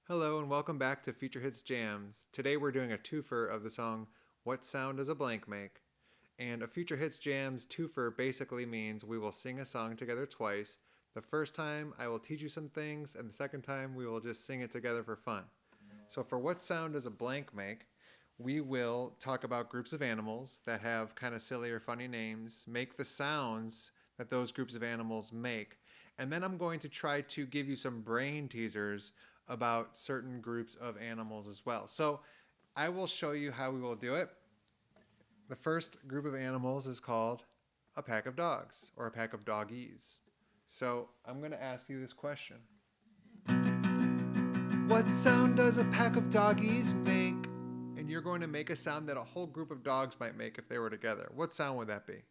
Hello and welcome back to Future Hits Jams. Today we're doing a twofer of the song What Sound Does a Blank Make? And a Future Hits Jams twofer basically means we will sing a song together twice. The first time I will teach you some things, and the second time we will just sing it together for fun. So for What Sound Does a Blank Make? We will talk about groups of animals that have kind of silly or funny names, make the sounds that those groups of animals make, and then I'm going to try to give you some brain teasers about certain groups of animals as well. So I will show you how we will do it. The first group of animals is called a pack of dogs or a pack of doggies. So I'm going to ask you this question. What sound does a pack of doggies make? And you're going to make a sound that a whole group of dogs might make if they were together. What sound would that be?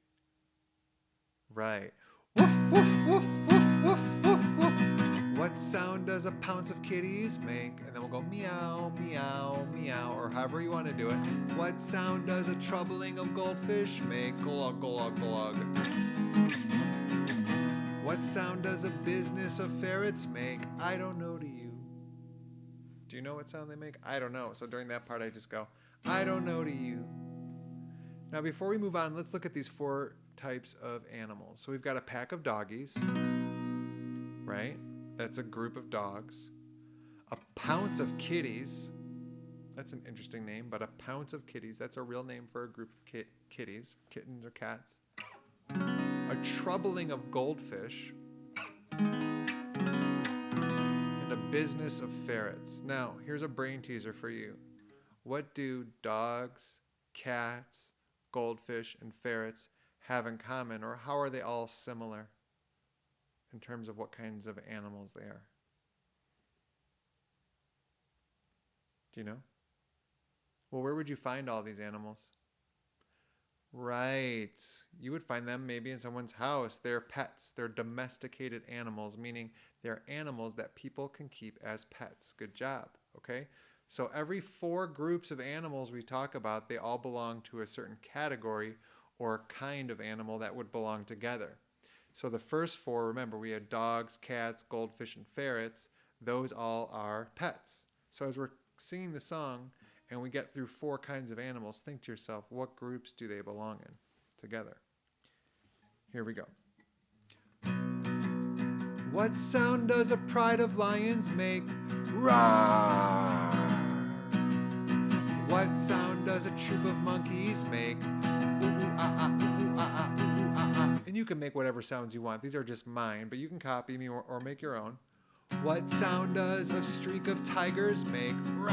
Right. Woof, woof, woof, woof, woof, woof, woof. What sound does a pounce of kitties make? And then we'll go meow, meow, meow, or however you want to do it. What sound does a troubling of goldfish make? Glug, glug, glug. What sound does a business of ferrets make? I don't know, do you? Do you know what sound they make? I don't know. So during that part, I just go, I don't know, to you. Now, before we move on, let's look at these four types of animals. So we've got a pack of doggies, right? That's a group of dogs. A pounce of kitties. That's an interesting name, but a pounce of kitties. That's a real name for a group of kitties, kittens or cats. A troubling of goldfish. And a business of ferrets. Now, here's a brain teaser for you. What do dogs, cats, goldfish, and ferrets have in common, or how are they all similar in terms of what kinds of animals they are? Do you know? Well, where would you find all these animals? Right. You would find them maybe in someone's house. They're pets. They're domesticated animals, meaning they're animals that people can keep as pets. Good job. Okay? So every four groups of animals we talk about, they all belong to a certain category or kind of animal that would belong together. So the first four, remember, we had dogs, cats, goldfish, and ferrets. Those all are pets. So as we're singing the song and we get through four kinds of animals, think to yourself, what groups do they belong in together? Here we go. What sound does a pride of lions make? Roar! What sound does a troop of monkeys make? Ooh, ooh, ah, ah, ooh, ooh, ah, ah, ooh, ooh, ah, ah. And you can make whatever sounds you want. These are just mine, but you can copy me or make your own. What sound does a streak of tigers make? Roar!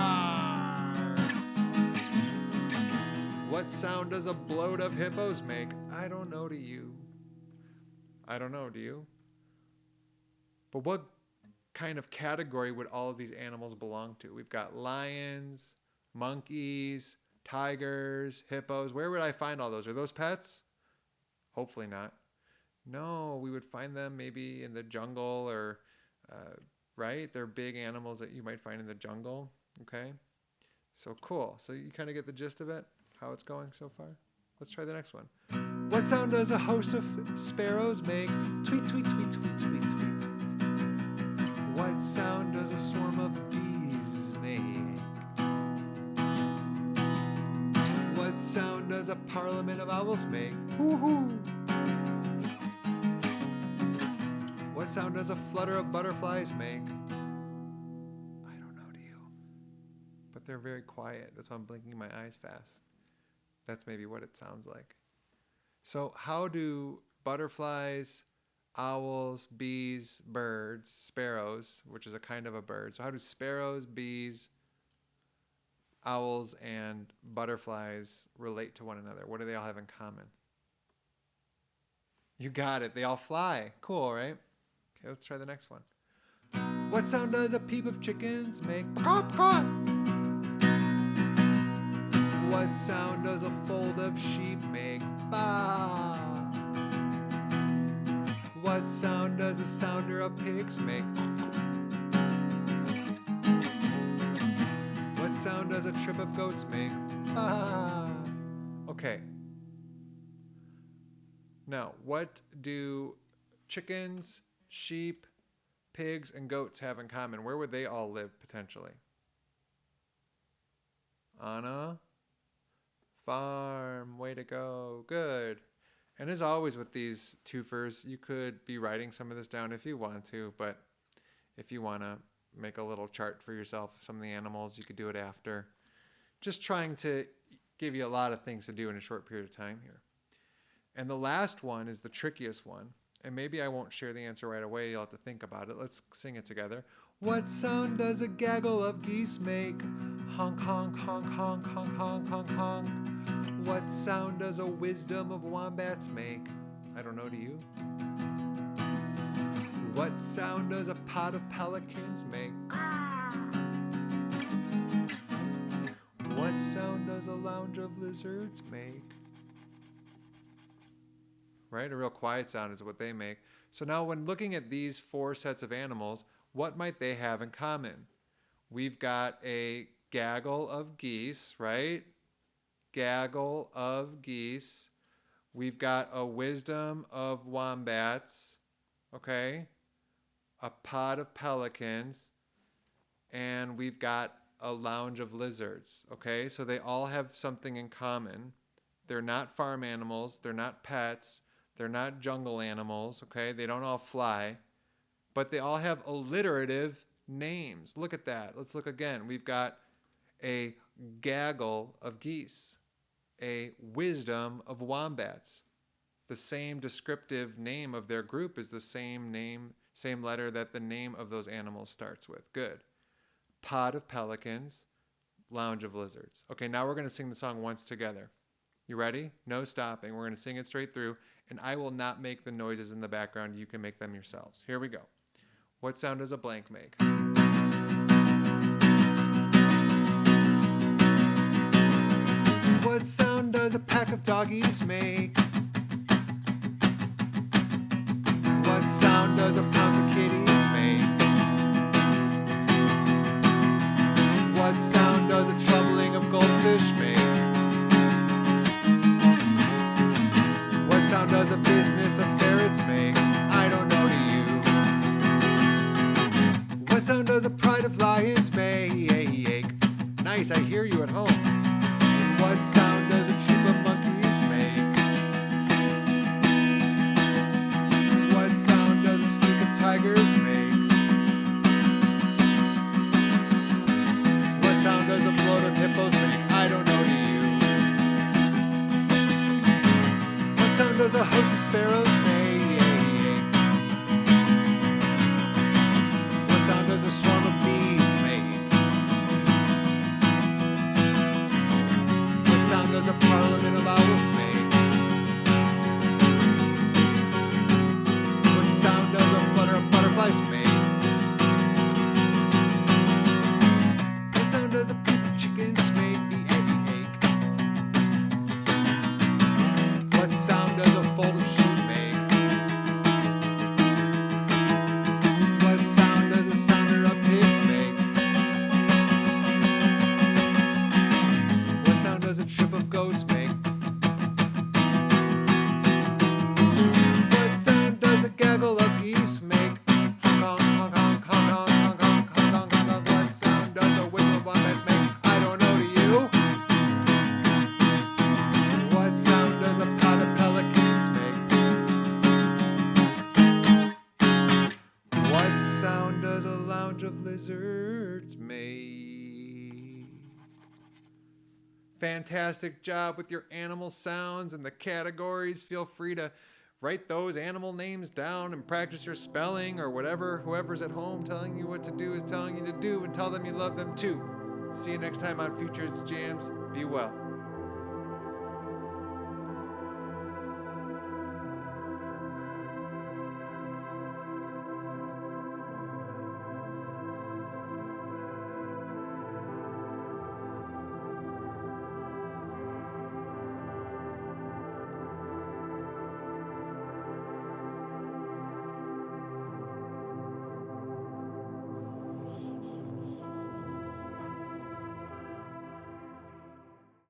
What sound does a bloat of hippos make? I don't know, to you. I don't know, do you? But what kind of category would all of these animals belong to? We've got lions, monkeys, tigers, hippos. Where would I find all those? Are those pets? Hopefully not. No, we would find them maybe in the jungle or, right? They're big animals that you might find in the jungle. Okay? So cool. So you kind of get the gist of it, how it's going so far? Let's try the next one. What sound does a host of sparrows make? Tweet, tweet, tweet, tweet, tweet, tweet, tweet. What sound does a swarm of bees make? What sound does a parliament of owls make? Hoo-hoo! What sound does a flutter of butterflies make? I don't know, do you? But they're very quiet. That's why I'm blinking my eyes fast. That's maybe what it sounds like. So how do butterflies, owls, bees, birds, sparrows, which is a kind of a bird. So how do sparrows, bees, owls, and butterflies relate to one another? What do they all have in common? You got it. They all fly. Cool, right? Okay, let's try the next one. What sound does a peep of chickens make? What sound does a fold of sheep make? Bah! What sound does a sounder of pigs make? What sound does a trip of goats make? Ah! Okay. Now, what do chickens, sheep, pigs and goats have in common? Where would they all live potentially? On a farm. Way to go. Good. And as always with these two-fers, you could be writing some of this down if you want to, but if you want to make a little chart for yourself of some of the animals, you could do it after. Just trying to give you a lot of things to do in a short period of time here. And the last one is the trickiest one. And maybe I won't share the answer right away. You'll have to think about it. Let's sing it together. What sound does a gaggle of geese make? Honk, honk, honk, honk, honk, honk, honk, honk. What sound does a wisdom of wombats make? I don't know, do you? What sound does a pod of pelicans make? What sound does a lounge of lizards make? Right? A real quiet sound is what they make. So now when looking at these 4 sets of animals, what might they have in common? We've got a gaggle of geese, right? Gaggle of geese. We've got a wisdom of wombats, okay? A pod of pelicans, and we've got a lounge of lizards, okay? So they all have something in common. They're not farm animals. They're not pets. They're not jungle animals, okay? They don't all fly, but they all have alliterative names. Look at that. Let's look again. We've got a gaggle of geese, a wisdom of wombats. The same descriptive name of their group is the same name, same letter that the name of those animals starts with. Good. Pod of pelicans, lounge of lizards. Okay, now we're going to sing the song once together. You ready? No stopping. We're going to sing it straight through, and I will not make the noises in the background. You can make them yourselves. Here we go. What sound does a blank make? What sound does a pack of doggies make? What sound does a pounce of kitties make? What sound does a troubling of goldfish make? What sound does a business of ferrets make? I don't know, do you? What sound does a pride of lions make? Nice, I hear you at home. And what sound does a troop of monkeys make? What sound does a streak of tigers make? What sound does a bloat of hippos make? I don't know, do you? What sound does a host of sparrows make? What sound does a swarm of bees make? What sound does a parliament of owls make? What sound does a flutter of butterflies make? What sound does a peep of chickens make? What sound does a fold of shoe make? What sound does a sounder of pigs make? What sound does a trip of goats make? What sound does a gaggle of geese make? Honk, honk, honk, honk, honk, honk, honk, honk, honk, honk, honk. What sound does a whistle of wombats make? I don't know, do you? What sound does a pod of pelicans make? What sound does a lounge of lizards make? Fantastic job with your animal sounds and the categories. Feel free to write those animal names down and practice your spelling or whatever. Whoever's at home telling you what to do is telling you to do, and tell them you love them too. See you next time on Future Hits Jams. Be well.